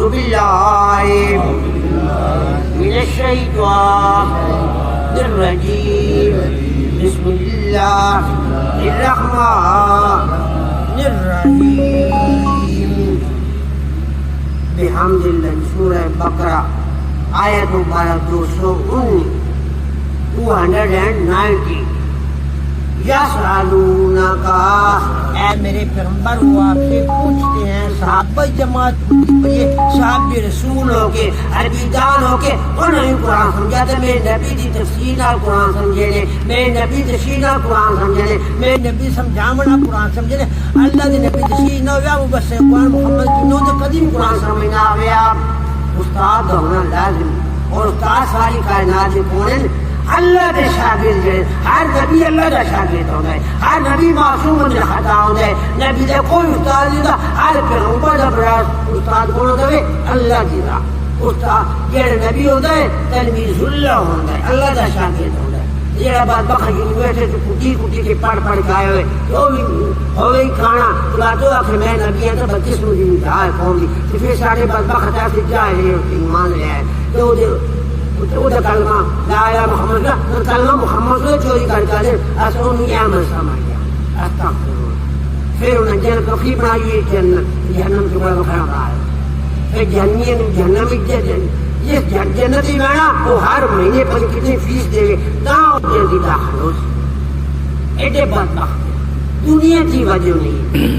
بالله من الشيطان الرجيم بسم الله الرحمن الرحيم بحمد الله سورة بقرہ آیت مبارک 290 یسألونک اے میرے پیغمبر وہ آپ سے پوچھتے ہیں صحابہ جماعت صحابہ رسول ہو کے عربی دان ہو کے انہوں نے قرآن سمجھا تھا میرے نبی دی تفسیر نال قرآن سمجھے نے میرے نبی تشریح نال قرآن سمجھے نے میرے نبی سمجھاونا قرآن سمجھے نے اللہ دی نبی تشریح نہ ہویا مبشر قرآن محمد کی نو دے قدیم قرآن سمجھ نہ ہویا استاد ہونا لازم اور استاد ساری کائنات کے کون اللہ کے شاگرد ہے ہر نبی اللہ کا شاگرد ہوتا ہے ہر نبی معصوم من خطا ہوتا ہے نبی دے کوئی استاد نہیں تھا ہر پیغمبر دا بڑا استاد کون ہوتا ہے اللہ دی دا استاد جڑا نبی ہوتا ہے تلمیذ اللہ ہوتا ہے اللہ کا شاگرد ہوتا ہے جڑا بعد بخش یونیورسٹی سے کٹی کے پڑھ کے آئے ہوئے تو بھی ہو گئی کھانا تو آخر میں نبی ہے تو 25 دن جائے قوم دی پھر سارے بعد بخش ایسے جائے ایمان لے آئے تو وہ کلمہ لا الہ محمد کا کلمہ محمد کو چوری کر کے اسونی عمل سمجھ گیا استغفر پھر انہیں جنت کی بنائی جنت جہنم کے بڑا خراب ہے پھر جہنم یہ جنتی میں نا وہ ہر مہینے پر کتنی فیس دے گے نہ جلدی داخل ہو ایڈے بدبخت دنیا کی وجہ نہیں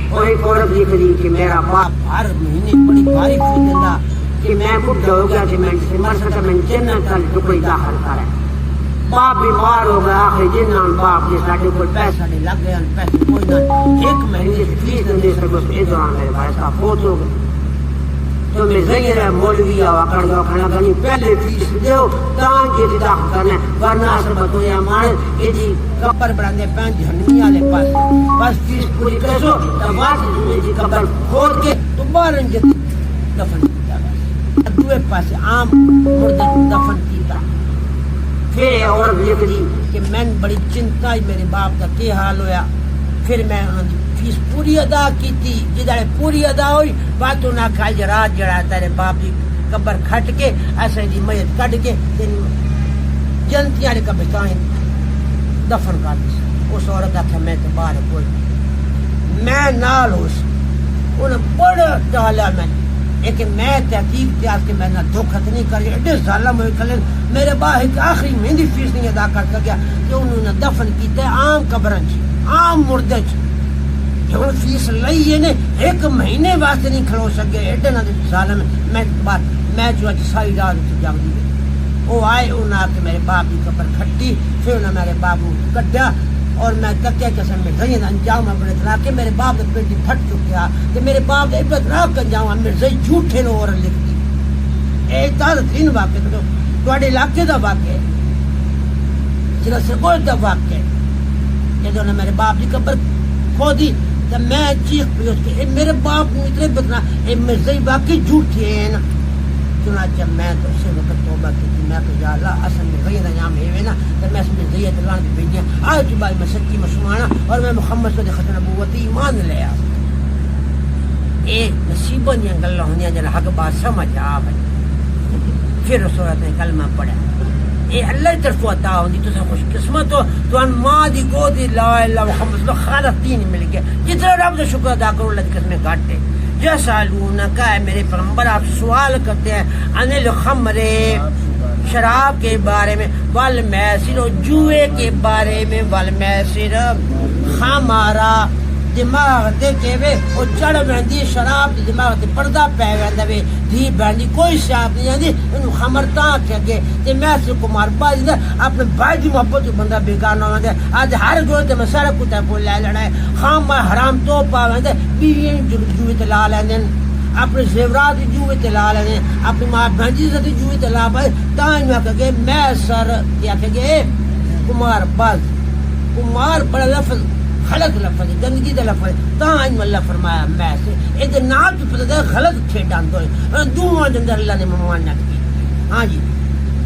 اور ایک عورت لکھ دی کہ میرا باپ ہر مہینے بڑی بھاری فیس دیتا کہ میں بڑھا ہو گیا کہ میں سے مر سکتا میں جنت کا ٹکڑی داخل کرے باپ بیمار ہو گیا آخر جنان باپ جس ساڑھے کوئی پیسہ نہیں لگ گیا پیسے کوئی نہ ایک مہینے سے فیس نہیں دے سکتا اس دوران میرے بھائی صاحب فوت ہو گئے تو میں ذہر ہے مولوی آوا کر دو کھانا کرنی پہلے فیس دیو تاں یہ داخل کرنا ورنہ اصل بتو یہ ہمارے یہ جی قبر بڑھانے پین جہنمی والے پاس بس فیس پوری کرسو تو بعد یہ جی قبر کھود کے دوبارہ جتی دفن دوے پاسے عام مردے دفن کیتا پھر اور لکھ دی کہ میں بڑی چنتا ہی میرے باپ کا کی حال ہویا پھر میں فیس پوری ادا کی تھی جدھے پوری ادا ہوئی بات نہ کھائی رات جڑا تیرے باپ کی قبر کھٹ کے ایسے دی میت کٹ کے جنتی والے قبرستان دفن کر دی اس عورت آخیا میں تو باہر کوئی میں نال ہو انہیں بڑا ڈالا میں لیکن میں تحقیق تیار کے میں نہ دھوکھت نہیں کر ایڈے ظالم ہوئے کھلے میرے باپ ایک آخری مہندی فیس نہیں ادا کر سکیا کہ انہوں نے دفن کیتا ہے عام قبرن عام مردے ہوں فیس لئی نے ایک مہینے واسطے نہیں کھلو سکے ایڈے نہ ظالم میں جو ساری رات جاگ دی وہ آئے انہوں نے میرے باپ کی قبر کھٹی پھر انہوں نے میرے باپ کو کٹیا اور میں تکیا قسم میں زین انجام اپنے طرح کہ میرے باپ نے پنڈی پھٹ چکیا کہ میرے باپ نے عبرت راک انجام میرے زین جھوٹے نو اور لکھ دی اے تازہ ترین واقع تو تواڈے علاقے دا واقع ہے ضلع سرگوش دا واقع ہے جدوں نے میرے باپ کی قبر کھو دی تو میں چیخ پی اس کے میرے باپ کو اتنے بتنا اے میرے زین واقعی جھوٹے ہیں نا چنانچہ میں تو اسی وقت توبہ کی تھی میں کہ یا اللہ اصل میں غیر انجام ہے نا تو میں اس میں زیت اللہ کی بھیجیاں آج کے بعد میں سچی مسلمانہ اور میں محمد صلی ختم نبوتی ایمان لیا اے نصیبوں دیا گلاں ہوندیاں جڑا حق بات سمجھ آ وے پھر صورت نے کلمہ پڑھا اے اللہ کی طرف عطا ہوندی تو خوش قسمت ہو تو ان ماں دی گود لا الہ محمد صلی اللہ خالق دین مل گیا جتنا رب کا شکر ادا کرو اللہ کی قسمیں گھٹ ہے یسألونک میرے پیغمبر آپ سوال کرتے ہیں عن الخمر شراب کے بارے میں والمیسر جوئے کے بارے میں والمیسر خمارا دماغ دے کے وے او چڑھ ویندی شراب دی دماغ تے پردہ پے ویندا وے دھی بہندی کوئی شراب نہیں آندی انہوں خمر تاں کہ اگے تے میسر کو مار باز دے اپنے بھائی دی محبت بندہ بیگانہ ہوندا اج ہر گل تے مسارا کو تے بول لے لینا ہے خام حرام تو پا ویندا بیوی جو تے لا لیندے اپنے زیورات جوئے تے لا لیندے اپنی ماں بھنجی تے جوئے تے لا پائے تاں میں کہ میسر یا کہ کمار باز کمار بڑا لفظ غلط لفظ گندگی دا لفظ تاں اللہ فرمایا میں سے اے نا تو پتہ غلط کھیڈاں تو دوواں دے اندر اللہ نے ممانعت کی ہاں جی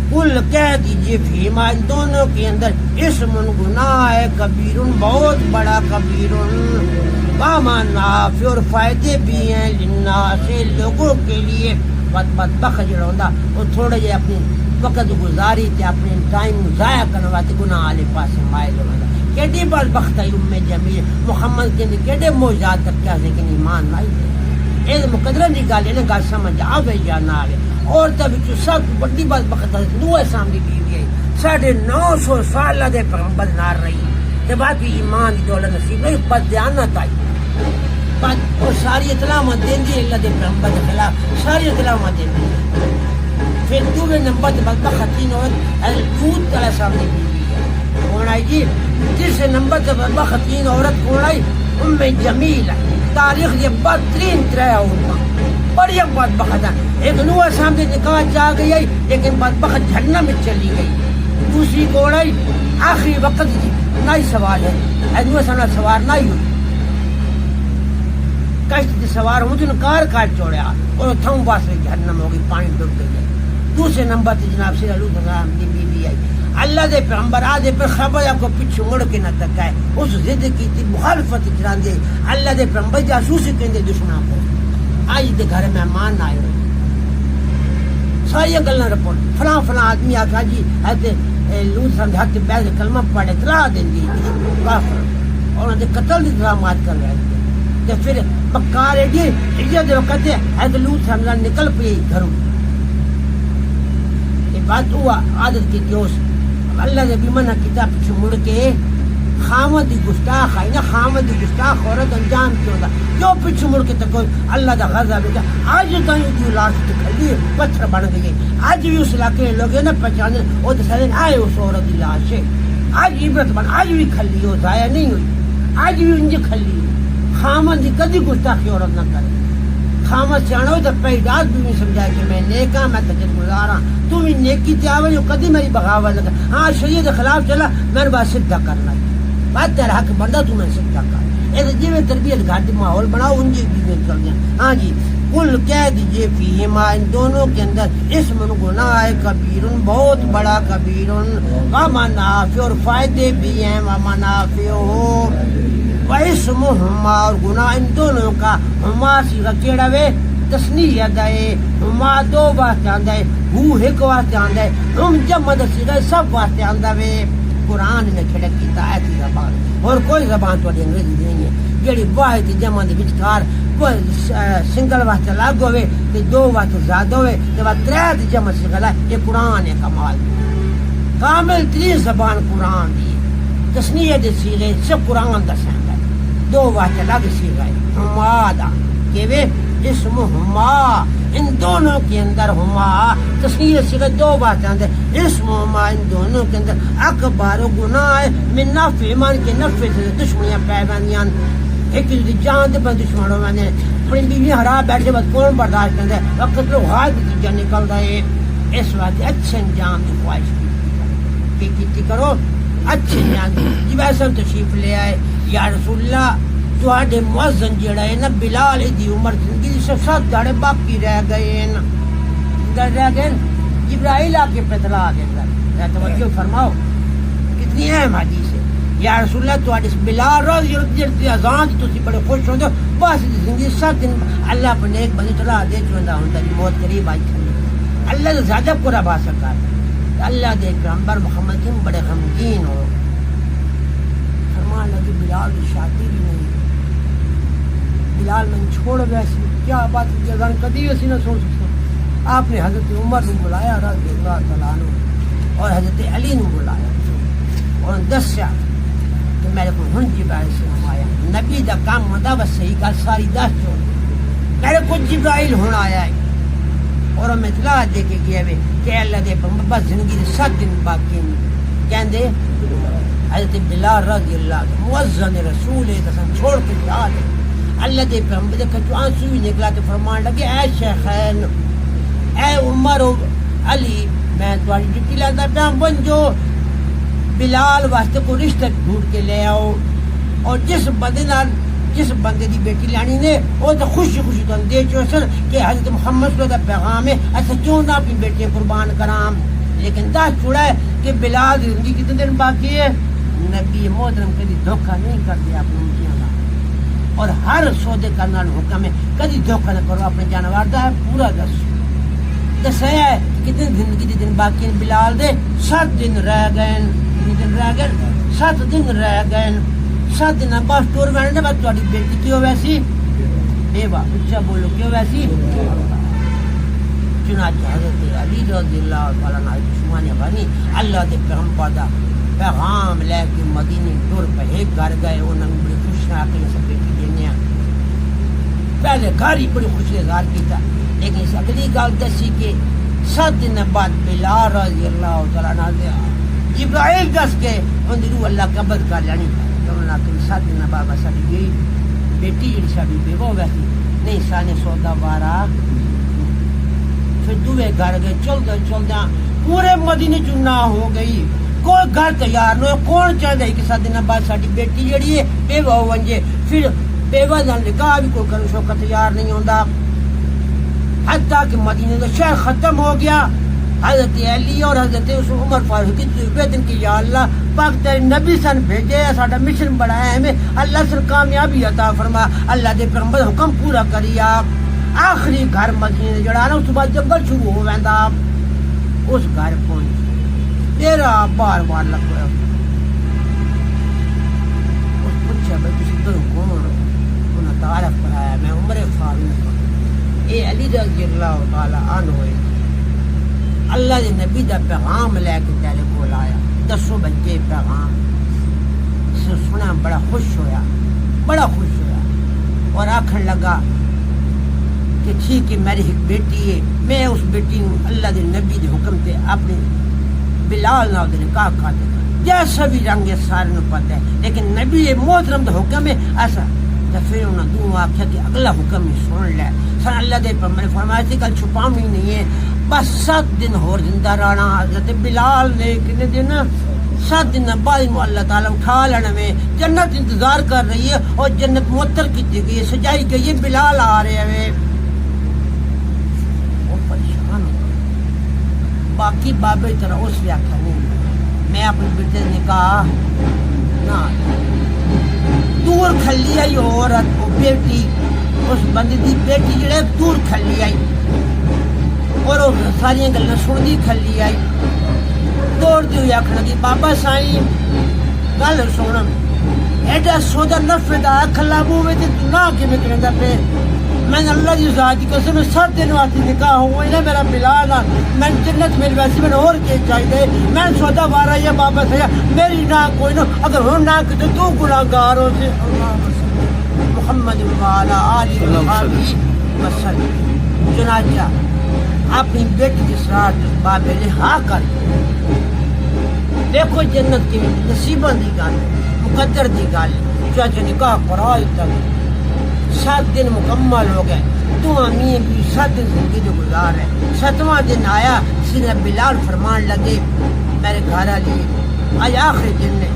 کل کہہ دیجئے فیما ان دونوں کے اندر اسم گناہ ہے کبیرن بہت بڑا کبیرن واما نافع اور فائدے بھی ہیں للناس لوگوں کے لیے بدبخت جڑا ہوندا وہ تھوڑے جے اپنی وقت گزاری تے اپنے ٹائم ضائع کرنے واسطے گناہ والے پاس مائل ہوندا کیڑی بدبخت ہے ام جمیل محمد کے کیڑے معجزات تک کیا لیکن ایمان نہیں اے مقدرہ دی گل ہے نا گل سمجھ آوے یا نہ آوے اور تب سب بڑی بات نوح سامنے بیوی ہے 950 سال دے پیغمبر نار رہی تے باقی ایمان دی دولت نصیب نہیں بد دیانت آئی اور ساری اطلاع دین دی اللہ دے پیغمبر کے خلاف ساری اطلاع دین دی پھر دوسرے نمبر تے بدبختین اور لوط علیہ السلام دی بیوی ہے کون آئی جی تیسرے نمبر تے بدبختین عورت کون آئی ام جمیل تاریخ دی بدترین ترے عورتاں بڑی بدبخت ہے ایک نوح سامنے نکاح جا گئی لیکن بدبخت جہنم میں چلی گئی دوسری کون آئی آخری وقت جی نہیں سوال ہے نوح سامنے سوار نہیں ہوئی کشت سے سوار ہوں تو کار کاٹ چھوڑیا اور تھم واسطے جہنم ہو گئی پانی ڈوب گئی دوسرے نمبر تے جناب سید لوط السلام کی بیوی آئی اللہ دے پیغمبر آدھے پر خبر کو پیچھے مڑ کے نہ تکائے اس ضد کی تھی مخالفت چران دے اللہ دے پیغمبر جاسوسی کہندے دشمنوں کو آج دے گھر مہمان آئے ہوئے ساری گلیں رپورٹ فلاں فلاں آدمی آکھا جی لوط سمجھ حق بیعت کلمہ پڑھے اطلاع دیں گی کافر اور انہوں نے قتل دی اطلاعات کر رہے تھے تو پھر مکار ہے جی ہجرت دے وقت ہے لوط سمجھ نکل پئی گھروں یہ بات ہوا عادت کی جوش اللہ نے بھی منع کتاب پیچھے مڑ کے خامد گستاخ ہے نا خامد گستاخ عورت انجام کیوں دا جو پیچھے مڑ کے تک اللہ دا غضب ہے آج تائیں جو لاش تے کھلی پتھر بن گئی آج بھی اس علاقے لوگ نا پہچانے او تے سارے آئے اس عورت دی لاش ہے آج عبرت بن آج بھی کھلی ہو ضائع نہیں ہوئی آج بھی انج کھلی خامد کدی گستاخی عورت نہ کرے خامد سیاڑو تے پیداز بھی نہیں سمجھائے کہ میں نیکا میں تجد گزارا تو بھی نیکی تے آوے جو کدی میری بغاوت نہ کر ہاں شریعت کے خلاف چلا میں بات سدھا کرنا بات تیرا حق بندہ تو میں سدھا کر اے جی میں تربیت گھاٹی ماحول بناؤ ان جی بھی چل گیا ہاں جی کل کہہ دیجئے فیہما ان دونوں کے اندر اسم گناہ ہے کبیرن بہت بڑا کبیرن و منافع اور فائدے بھی ہیں و منافع ہو وَإِسْمُهُمَا اور گناہ ان دونوں کا ہما سیغہ کیڑا وے تسنیہ دائے ہما دو واسطے آندہ ہے ہو ایک واسطے آندہ ہے ہم جمع سیغہ سب واسطے آندہ وے قرآن نے کھڑک کیتا ایسی زبان اور کوئی زبان تو انگریزی نہیں ہے جیڑی واحد جمع دے وچکار سنگل واسطے لاگ ہوئے تے دو واسطے زیادہ ہوئے تے بعد ترے جمع سیغہ لائے یہ قرآن ہے کمال کامل ترین زبان قرآن دی تسنیہ دے سیغے سب قرآن دا سنگا دو واسطے لگ سیغہ ہما دا کہ وہ اسم ہما ان دونوں کے اندر ہما تسنیہ سیغہ دو واسطے اندر اسم ہما ان دونوں کے اندر اکبر گناہ ہے من نفع ایمان کے نفع سے دشمنیاں پیوانیاں ایک جان دے پر دشمنوں میں اپنی بیوی ہرا بیٹھے بعد کون برداشت کرتا ہے وقت لوگ غالب چیزیں نکل رہے اس واسطے اچھے انجام کی خواہش کی کیتی کرو اچھے انجام جی ویسے تشریف لے آئے یا رسول اللہ تواڈے مؤذن جڑا ہے نا بلال دی عمر زندگی سے 7 دہاڑے باقی رہ گئے نا رہ گئے جبرائیل آ کے پتلا دے توجہ فرماؤ کتنی اہم حدیث ہے یا رسول اللہ تواڈے بلال رضی اللہ دی اذان تسی بڑے خوش ہوندے بس زندگی 7 دن اللہ پر نیک بندے چلا دے چوندا ہوندا جی موت قریب آئی اللہ نے زیادہ پورا با سکا اللہ دے پیغمبر محمد کی بڑے غمگین ہو فرمان لگی بلال کی شادی بھی نہیں بلال میں چھوڑ ویسی کیا بات جگہ کبھی ویسی نہ سوچ سکتا آپ نے حضرت عمر نے بلایا رضی اللہ تعالیٰ عنہ اور حضرت علی نے بلایا اور دسیا کہ میرے کو ہن جبرائیل سے ہمایا نبی دا کام ہوتا بس صحیح کل ساری دس چھوڑ میرے کو جبرائیل ہونا آیا ہے اور میں اطلاع دے کے گیا وے کہ اللہ دے بس زندگی دے 7 دن باقی کہندے حضرت بلال رضی اللہ مؤذن رسول ہے دسن چھوڑ کے جا دے اللہ دے پیغمبر دے کچھ آنسو ہی نکلا تو فرمان لگے اے شیخین اے عمر و علی میں تمہاری ڈیوٹی لاتا پیا بن جو بلال واسطے کو رشتہ ڈھونڈ کے لے آؤ اور جس بندے دی بیٹی لانی نے وہ تو خوشی خوشی تو دے چو سر کہ حضرت محمد صلی اللہ علیہ وسلم کا پیغام ہے ایسا کیوں نہ اپنی بیٹی قربان کرام لیکن دس چھوڑا ہے کہ بلال کی زندگی کتنے دن باقی ہے. نبی محترم کبھی دھوکہ نہیں کرتے اپنے امتیاں کا, اور ہر سودے کرنے والا حکم ہے کبھی دھوکہ نہ کرو اپنے جانور دا ہے پورا دسیا ہے کتنے زندگی کے دن باقی ہیں بلال دے. 7 دن رہ گئے, 7 دن رہ گئے. 7 دن بس ٹور بہن نے بس تھوڑی بیٹی کیوں ویسی بیوہ اچھا بولو کیوں ویسی. چنانچہ حضرت علی رضی اللہ تعالیٰ عنہ دشمانی بنی اللہ کے پیغمبر دا پیغام لے کے مدینے ٹور پہ ایک گھر گئے. انہوں نے بڑی خوش نہ کہ سب بیٹی دینے پہلے گھر ہی بڑی خوشی اظہار کیتا, لیکن اس اگلی گل دسی کہ 7 دن بعد بلال رضی اللہ تعالیٰ عنہ دے جبرائیل دس کے ان دی روح اللہ قبض کر لینی. انہوں نے کہ 7 دن بعد ساری گئی بیٹی جڑی ساری بیوہ ویسی نہیں سانے سودا بارہ. پھر دوے گھر گئے چلدا پورے مدینے چنا ہو گئی, کوئی گھر تیار نہ ہو. کون چاہتا ہے کہ 7 دن بعد ساری بیٹی جڑی ہے بیوہ ہو ونجے. پھر بیوہ دا نکاح بھی کوئی کرنے شوقت تیار نہیں ہوندا, حتیٰ کہ مدینے کا شہر ختم ہو گیا. حضرت علی اور حضرت عمر فاروق کی کہ یا اللہ پاک تیرے نبی سن بھیجے, ساڈا مشن بڑا اہم ہے, اللہ سن کامیابی عطا فرما, اللہ دے پیغمبر حکم پورا کری. آپ آخری گھر مدینے جڑا نا اس بعد جنگل شروع ہو ویندا. اس گھر پہنچ تیرا بار بار لگا اس پوچھا بھائی تسی ادھر کون ہو؟ انہاں تعارف کرایا میں عمر فاروق اے علی رضی اللہ تعالی عنہ ہوئے. اللہ دے نبی دا پیغام لے کے تیرے کول آیا. دسو بچے پیغام سنا بڑا خوش ہویا, بڑا خوش ہویا اور آکھن لگا کہ ٹھیک ہے میری ایک بیٹی ہے, میں اس بیٹی ہوں اللہ دے نبی دے حکم تے اپنے بلال نال دے نکاح کر دے جیسا بھی رنگ ہے سارے پتہ ہے, لیکن نبی محترم دا حکم ہے ایسا. تو پھر انہوں نے دو آخیا کہ اگلا حکم ہی سن لے. سن اللہ دے پر میں نے فرمایا تھی کل چھپاؤں ہی نہیں ہے, بس 7 دن اور زندہ رہنا. حضرت بلال نے کتنے دن 7 دن بعد اللہ تعالیٰ اٹھا لینا میں. جنت انتظار کر رہی ہے اور جنت معطر کی گئی ہے, سجائی گئی ہے, بلال آ رہے ہیں. وہ پریشان باقی بابے طرح اس ویاخیا نہیں میں اپنے بیٹے نکاح نہ دور کھلی آئی عورت وہ بیٹی اس بندے دی بیٹی جڑے دور کھلی آئی اور وہ ساری گلیں سنتی کھلی آئی. دوڑتی ہوئی آخر لگی بابا سائی گل سن ایڈا سودا نفے دا کھلا منہ میں نہ کیویں کریندا پے. میں اللہ کی ذات کی قسم 7 دن واسطے نکاح ہوا نا میرا بلال میں جنت میری ویسی میں اور کے چاہیے میں سودا وارا یا بابا سیا میری نہ کوئی نہ اگر ہوں نہ کہ تو گناہگار ہو سے محمد والا آل وسلم. چنانچہ اپنی بیٹی کے ساتھ بابے نے ہاں کر دیکھو جنت کی نصیباں دی گل مقدر دی گل. چاچا نکاح کرا تک 7 دن مکمل ہو گئے. تو امیر بھی 7 دن زندگی جو گزار ہے. 7واں دن آیا سیدھا بلال فرمان لگے میرے گھر والی آج آخری دن نے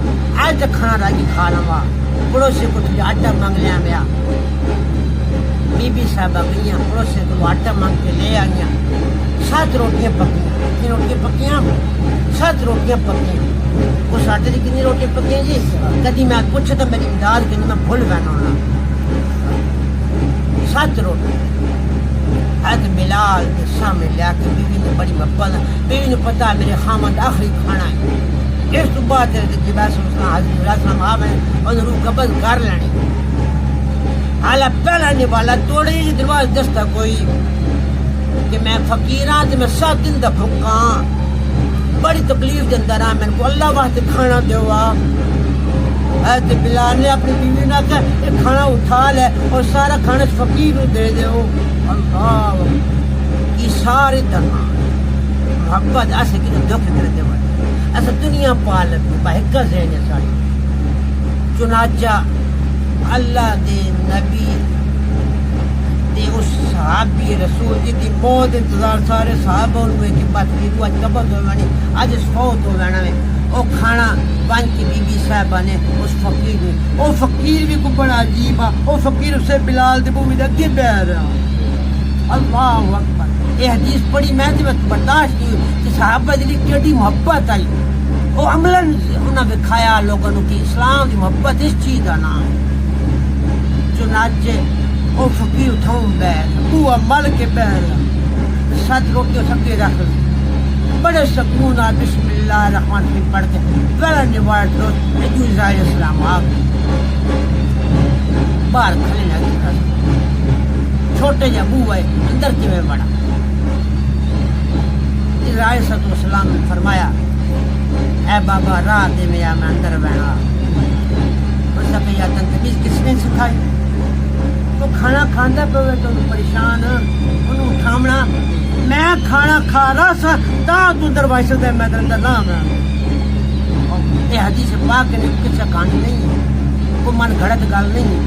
آج تک کھانا راجی کھا لوا. پڑوسی کو تجھے آٹا مانگ لیا میا. بی بی صاحبہ گئیاں پڑوسی کو آٹا مانگ کے لے آئیاں. 7 روٹیاں پکیاں. کتنی روٹیاں پکیاں؟ 7 روٹیاں پکیاں. اس آٹے کی کتنی روٹیاں پکیاں جی؟ کدی میں پوچھا تو میری امداد کرنی میں بھول بیٹھا ہونا. 7 روٹی حضرت بلال کے سامنے لیا کے بیوی نے بڑی محبت بیوی نے پتا میرے خامد آخری کھانا ہے. اس تو بعد حضرت السلام آپ نے انہوں روح قبض کر لینی. حالا پہلا نہیں والا توڑے ہی دروازے دستا کوئی کہ میں فقیراں تے میں 7 دن دا بھوکاں بڑی تکلیف دے اندر آ میں کو اللہ واسطے کھانا دیوا. حضرت بلال نے اپنی بیوی نے کہا یہ کھانا اٹھا لے اور سارا کھانا فقیر کو دے دے. اللہ یہ سارے طرح محبت ایسے کہ دکھ کر دے ایسا دنیا پالت بہکا ذہن ہے ساری. چنانچہ اللہ دے نبی دے اس صحابی رسول جی دی موت انتظار سارے صحابہ ہوئے کہ بات کی تو آج قبض ہو گانی آج اس فوت ہو گانا میں. وہ کھانا بن کی بی بی صاحبہ نے اس فقیر میں وہ فقیر بھی کو بڑا عجیب ہے. وہ فقیر اسے بلال دے بوی دے اگے بیٹھ رہا. اللہ اکبر. یہ حدیث پڑھی میں برداشت کی کہ صحابہ دی کیڑی محبت آئی وہ عملاً انہاں دکھایا لوگوں کہ اسلام دی محبت اس چیز کا نام چنانچہ وہ فقیر اٹھاؤں بیٹھ وہ عمل کے بیٹھ سات روٹی سب کے رکھ بڑے سکون آ بسم اللہ الرحمن الرحیم پڑھ کے بڑا نواز روز علیہ السلام آ باہر کھلے لگے چھوٹے جا بو ہے اندر کی میں بڑا علیہ السلام نے فرمایا اے بابا راہ دے میں اندر بیٹھا اس کا یا تمیز کس نے سکھائی تو کھانا کھانا پہ تو پریشان انہوں اٹھامنا میں کھانا کھا رہا سا تا تو دروازے دے میں اندر نہ آنا یہ حدیث پاک نے کچھ کہانی نہیں ہے کوئی من گھڑت گل نہیں ہے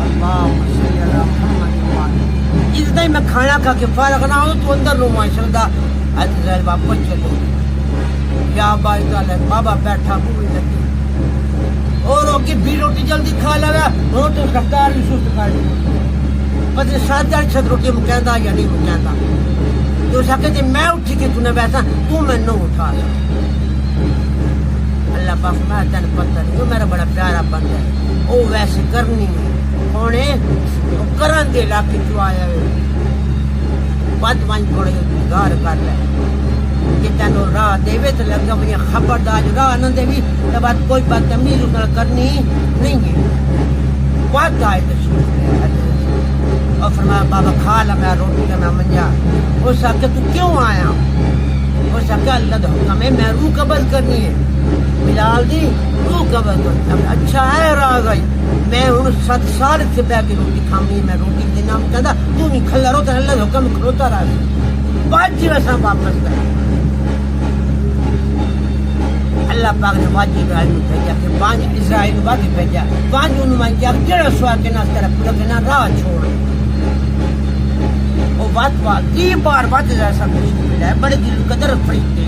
اللہ صلی اللہ محمد اس دن میں کھانا کھا کے فارغ نہ ہوں تو اندر نو ماشاء اللہ حضرت واپس چلو یا بائی تعالی بابا بیٹھا بوئی لگی اور اوکی بھی روٹی جلدی کھا لگا وہ تو سرکار بھی سست کھا لی بس 7-8 روٹی مکیندا یا نہیں مکیندا تو سکے جی میں اٹھی کے تُنے بیٹھا تو میں نہ اٹھا اللہ پاک میں تن پتہ نہیں وہ میرا بڑا پیارا بندہ ہے وہ ویسے کرنی ہونے کرن دے علاقے چ آیا ہے بد وان تھوڑے گار کر لے کہ تینوں راہ دے تو لگا مجھے خبردار راہ نہ دے تو بات کوئی بدتمیز اس نال کرنی نہیں ہے بات آئے اور فرمایا بابا کھا لا میں روٹی کا میں منجا اس کہ تو کیوں آیا اس کہ اللہ دا حکم ہے میں روح قبض کرنی ہے بلال دی روح قبض کرنی اچھا ہے راہ گئی میں ہوں 7 سال سے بہ کے روٹی کھانی میں روٹی کے نام کہتا تو نہیں کھلا روتا اللہ دا حکم کھلوتا رہا بات جی ویسا واپس گئے اللہ پاک نے واجی ابراہیم کو بھیجا کہ 5 اسرائیل واجی بھیجا 5 انہوں نے کیا جڑا سوا کے ناس کرا پورا کے نا راہ چھوڑ وہ بات 3 بار بات جیسا کچھ ملا ہے بڑے دل قدر فرشتے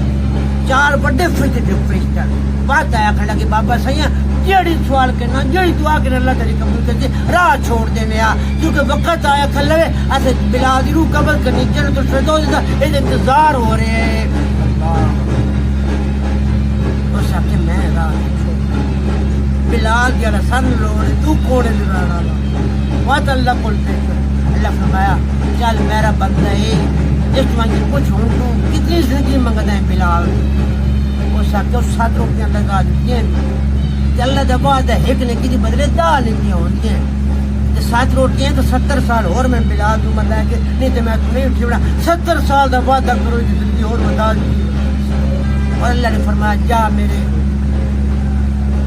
4 بڑے فرشتے بات آیا کھڑا کہ بابا سیاں جڑی سوال کرنا جڑی دعا کرنا اللہ تعالی قبول کرتے راہ چھوڑ دینے آ کیونکہ وقت آیا کھلے اسے بلال دی روح قبول کرنی جنت الفردوس دا انتظار ہو رہے ہیں اس کہ میں راہ چھوڑ بلال جڑا سن لوڑ تو کوڑے لڑانا بات اللہ کو اللہ فرمایا چل میرا بندہ ہے اس وقت کچھ ہوں تو کتنی زندگی منگتا ہے بلال اس کہ 7 روپیاں لگا دیتی ہیں اللہ دا بعد ایک نے کی بدلے دال نہیں ہوندی ہیں 7 روٹیاں تو 70 سال اور میں بلال تو مر کے نہیں تو میں تمہیں اٹھی بڑا 70 سال دا بعد کرو زندگی اور بتا دی اور اللہ نے فرمایا جا میرے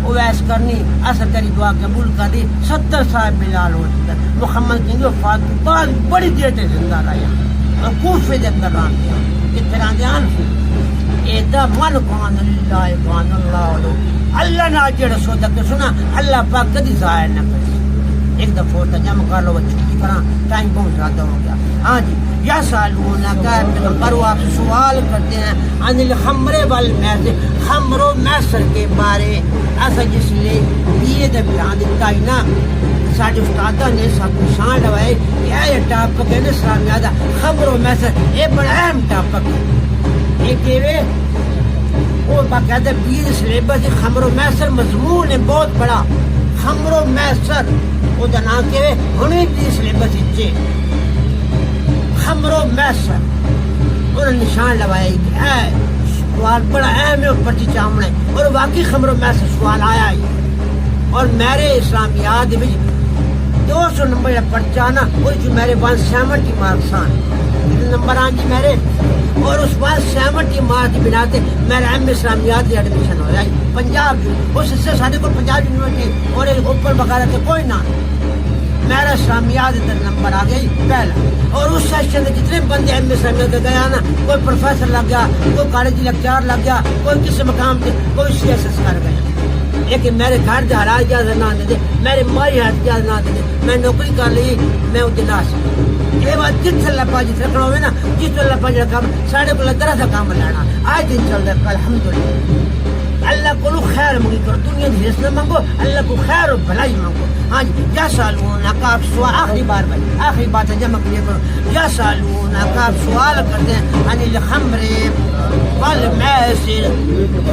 او ایس کرنی اثر تیری دعا قبول کر دی 70 سال بلال ہو چکا محمد کی وفات کے بعد بڑی دیر تک زندہ رہا اور کوفے دے اندر آندے کہ پھر آندے آن ایدا من قان اللہ اللہ نہ جڑا سودا کہ سنا اللہ پاک کدی ضائع نہ کرے ایک دفعہ تو جمع کر لو چھٹی کرا ٹائم بہت زیادہ ہو گیا ہاں جی یا سالونا کا پیغمبر آپ سے سوال کرتے ہیں ان الخمر والمیسر خمر و میسر کے بارے ایسا جس نے یہ دے بیان دیتا ہی نا ساڈے استادہ نے سب نشان لوائے کہ یہ ٹاپک ہے نا اسلامیہ دا خمر و میسر یہ بڑا اہم ٹاپک ہے یہ کہ وہ باقاعدہ 20 سلیبس خمر و میسر مضمون ہے بہت بڑا خمر و میسر وہ دنا کے ہمیں 20 سلیبس اچھے خمر و میسر انہوں نے نشان لگایا کہ اے سوال بڑا اہم ہے اور پرچی چامنا ہے اور واقعی خمر و میسر سوال آیا ہے اور میرے اسلامیات میں 200 نمبر کا پرچہ نا وہ جو میرے 170 مارکس آن نمبر آن جی میرے اور اس بعد 70 مارکس کی بنا سے میرا ایم اسلامیات کی ایڈمیشن ہو جائے پنجاب اس سے سارے کو پنجاب یونیورسٹی اور اوپر بغیر کے کوئی نہ میرا اسلامیات نمبر آ گئی پہلا اور اس سیشن میں جتنے بندے ایم اسلامیات کے گیا نا کوئی پروفیسر لگ گیا کوئی کالج لیکچرار لگ گیا کوئی کسی مقام پہ کوئی سی ایس ایس کر گیا لیکن میرے گھر کے حالات اجازت نہ دے میرے مائی حالات اجازت نہ دے میں نوکری کر لی میں وہ دلاس یہ بات جس اللہ پاک جس رکھنا ہوئے نا جس اللہ پاک جا کام ساڑھے کو درہ سا کام لینا آج دن چل رہا ہے الحمدللہ اللہ کو خیر مانگی کرو، دنیا کی حصہ نہ مانگو، اللہ کو خیر و بھلائی مانگو. ہاں جی یسألونک، آپ سوال آخری بار بھائی آخری بات ہے جمع کیا کرو. یسألونک، آپ سوال کرتے ہیں عن الخمر والمیسر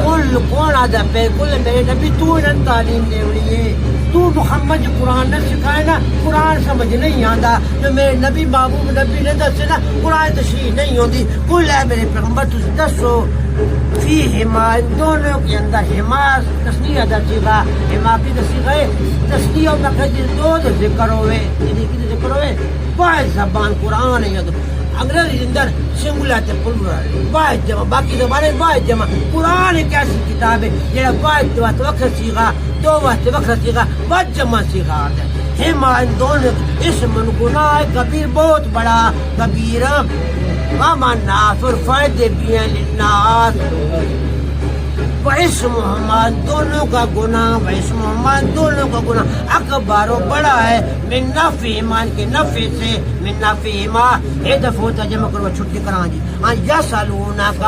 قل، کون آدھا پہ کل میرے نبی تو انہیں تعلیم دے رہی ہے. تو محمد جو قرآن نے سکھائے نا، قرآن سمجھ نہیں آتا تو میرے نبی محبوب نبی نے دسے نا قرآن تشریح نہیں ہوتی. کل ہے میرے پیغمبر تجھ دسو فیہما، ان دونوں کے اندر ہما تسنیہ دا سیغا، ہما کی دا سیغا ہے تسنیہ ہوتا کہ جس دو دا ذکر ہوئے، یعنی کی ذکر ہوئے واحد زبان قرآن ہے. انگریزی اندر سنگولر پلورل واحد جمع، باقی زبانیں واحد جمع. قرآن ایک ایسی کتاب ہے جہاں واحد وقت سیغا، دو وقت وقت سیغا، واحد جمع سیغا آتا ہے. ہما ان دونوں اسم گناہ کبیر بہت بڑا، کبیرہ ومنافع فائدے بھی ہیں للناس. واسمہما دونوں کا گناہ، واسمہما دونوں کا گناہ اکبر و بڑا ہے من نفعہما، ان کے نفع سے، من نفعہما ایک دفعہ ہوتا جمع کرو چھٹی کرا جی. ہاں یسألونک،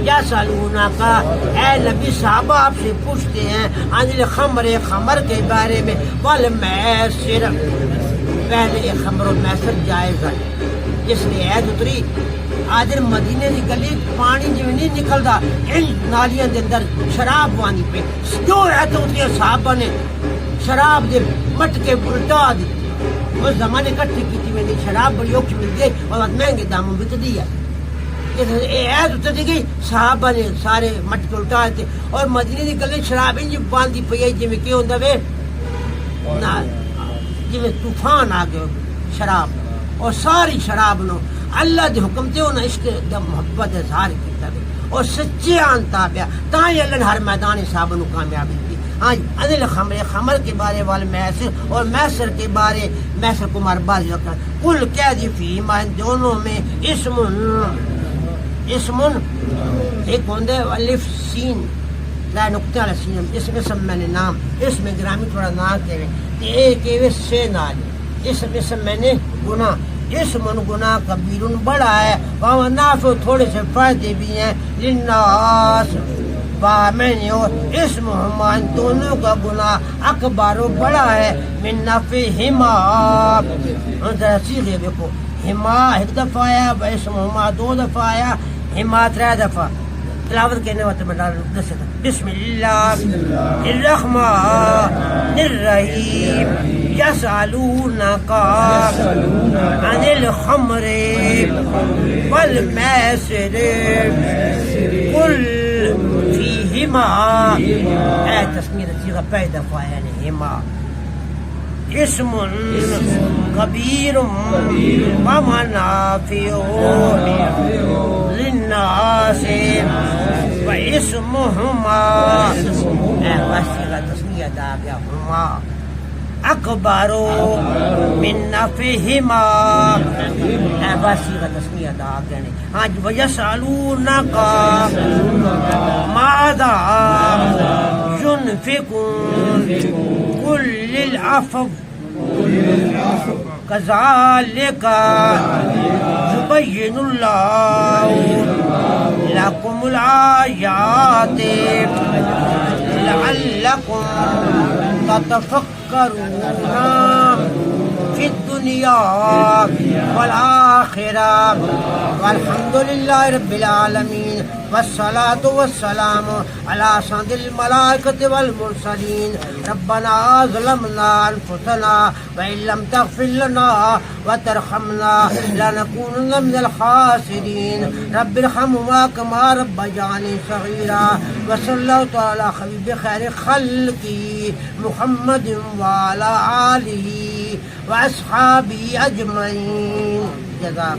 یسألونک اے نبی صحابہ آپ سے پوچھتے ہیں عن الخمر، خمر کے بارے میں، والمیسر، پہلے خمر و میسر جائز ہے اس لیے عید اتری. آدر مدینے کی گلی پانی جو نہیں نکلتا ان نالیاں دے اندر شراب وانی پہ جو عید اتری صحابہ نے شراب دے مٹکے الٹا دی. اس زمانے کٹھی کی میں شراب بڑی اوکھی مل گئی اور مہنگے داموں بھی تو دیا. عید اتر گئی صحابہ نے سارے مٹکے الٹائے تھے اور مدینے کی گلی شراب انج باندھی پئی جی میں کیوں ہوندا وے جی میں طوفان آ گیا شراب، اور ساری شراب نو اللہ دے حکم تے انہاں عشق دا محبت اظہار کیتا وے اور سچے آنتا پیا تاں ہی اللہ نے ہر میدان صحابہ نو کامیابی دی. ہاں عن الخمر، خمر کے بارے والمیسر، اور میسر کے بارے، میسر کو مرباز رکھا. کل کہہ دی فیہما ان دونوں میں اسم، اسم ایک ہوندے الف سین لا نقطہ والا سین، اس میں سب میں نے نام، اس میں گرامی تھوڑا نام کہے ایک سے نال، اس میں نے گناہ، اسم گناہ کبیر بڑا ہے، وہاں نافع تھوڑے سے فائدے بھی ہیں للناس. میں اور اسمہما ان دونوں کا گناہ اکبر بڑا ہے من نفعہما. ذرا سیغے دیکھو، ہما ایک دفعہ آیا، اسمہما دو دفعہ آیا، ہما ترے دفعہ. تلاوت کہنے ہوتے میں ڈال دس. بسم اللہ الرحمن الرحیم. یسألونک عن الخمر والمیسر قل فیہما، اے تسمیہ صیغہ پہلی دفعہ یعنی ہما، اسم کبیر ومنافع للناس واسمہما، اے صیغہ تسمیہ دا گیا ہما اکبر من نفعہما، اے صیغہ تسمیہ دا گیا. ہاں جی ویسألونک ماذا ينفقون قل للعفو كذلك يبين الله لكم الآيات لعلكم تتفكرون في الدنيا والآخرة. والحمد لله رب العالمين والصلاة والسلام على سيد الملائكة والمرسلين. ربنا ظلمنا أنفسنا وإن لم تغفر لنا وترحمنا لنكونن من الخاسرين. رب ارحمهما كما ربياني صغيرا. وصلى الله تعالى على حبيب خير خلقه محمد وعلى آله وأصحابه أجمعين. جزاك